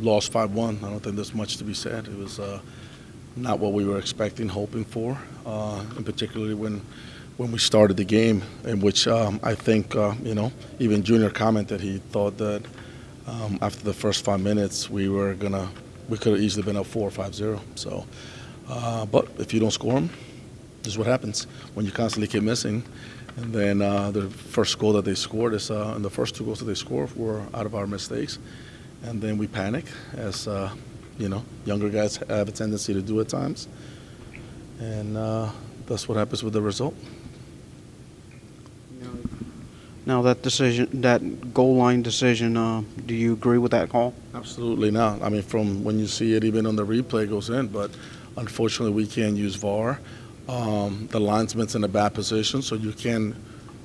lost 5-1. I don't think there's much to be said. It was not what we were expecting, hoping for, and particularly when we started the game, in which I think, even Junior commented he thought that after the first 5 minutes we could have easily been up 4 or 5-0. So, but if you don't score them, this is what happens when you constantly keep missing. And then the first goal that they scored is, and the first 2 goals that they scored were out of our mistakes. And then we panic, as younger guys have a tendency to do at times. And that's what happens with the result. Now that decision, that goal line decision, do you agree with that call? Absolutely not. I mean, from when you see it, even on the replay, it goes in. But unfortunately, we can't use VAR. The linesman's in a bad position, so you can't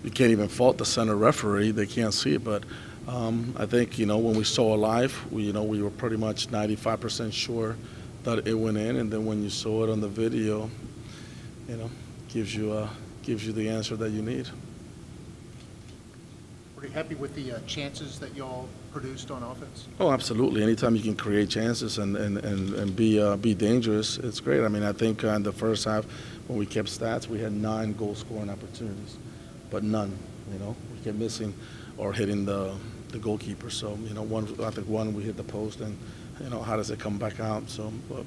even fault the center referee. They can't see it. But I think when we saw it live, we were pretty much 95% sure that it went in. And then when you saw it on the video, gives you the answer that you need. Are you happy with the chances that y'all produced on offense? Oh, absolutely. Anytime you can create chances and be dangerous, it's great. I mean, I think in the first half, when we kept stats, we had 9 goal-scoring opportunities, but none. We kept missing or hitting the goalkeeper. So, I think one we hit the post, and how does it come back out? So, but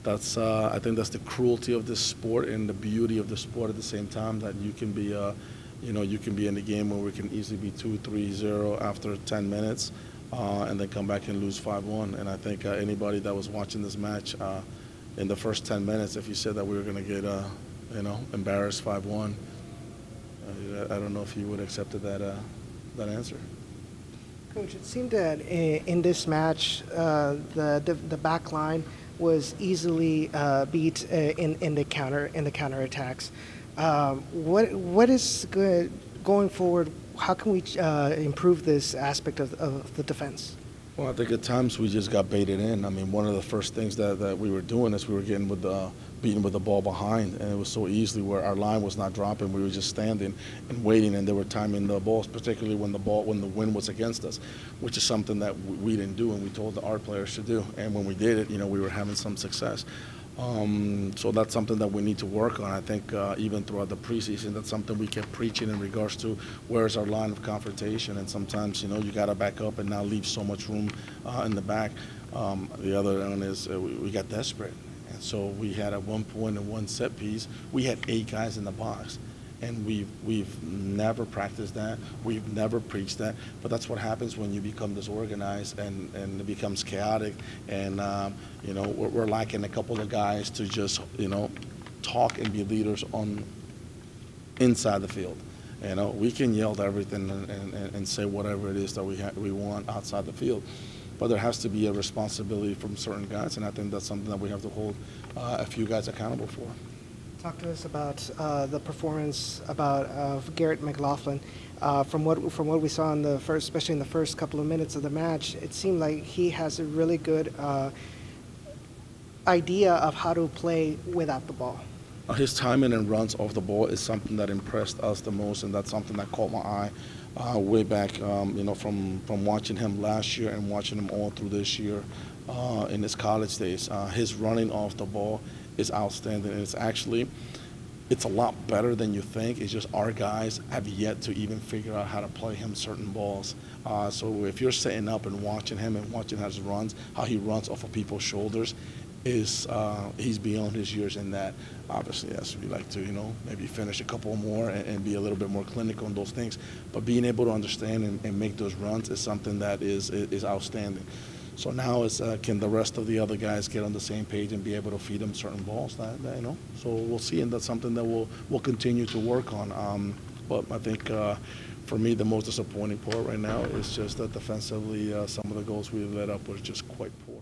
I think that's the cruelty of this sport and the beauty of the sport at the same time, that you can be you can be in the game where we can easily be 2-3-0 after 10 minutes and then come back and lose 5-1. And I think anybody that was watching this match in the first 10 minutes, if you said that we were going to get embarrassed 5-1, I don't know if you would have accepted that answer. Coach, it seemed that in this match, the back line was easily beat in the counter attacks. What is good going forward? How can we improve this aspect of the defense? Well, I think at times we just got baited in. I mean, one of the first things that we were doing is we were getting beaten with the ball behind, and it was so easily where our line was not dropping. We were just standing and waiting, and they were timing the balls, particularly when the wind was against us, which is something that we didn't do, and we told our players to do. And when we did it, we were having some success. So that's something that we need to work on. I think even throughout the preseason, that's something we kept preaching in regards to where's our line of confrontation. And sometimes, you got to back up and not leave so much room in the back. The other one is we got desperate. And so we had at one point in one set piece, we had 8 guys in the box. And we've never practiced that. We've never preached that. But that's what happens when you become disorganized and it becomes chaotic. And we're lacking a couple of guys to just talk and be leaders on inside the field. We can yell everything and say whatever it is that we want outside the field. But there has to be a responsibility from certain guys, and I think that's something that we have to hold a few guys accountable for. Talk to us about the performance of Garrett McLaughlin. From what we saw in especially in the first couple of minutes of the match, it seemed like he has a really good idea of how to play without the ball. His timing and runs off the ball is something that impressed us the most, and that's something that caught my eye way back, from watching him last year and watching him all through this year in his college days. His running off the ball is outstanding, and it's a lot better than you think. It's just our guys have yet to even figure out how to play him certain balls. So if you're sitting up and watching him and watching how he runs off of people's shoulders, he's beyond his years in that. Obviously, yes, we like to maybe finish a couple more and be a little bit more clinical on those things. But being able to understand and make those runs is something that is outstanding. So now can the rest of the other guys get on the same page and be able to feed them certain balls? So we'll see, and that's something that we'll continue to work on. But I think for me, the most disappointing part right now is just that defensively, some of the goals we let up was just quite poor.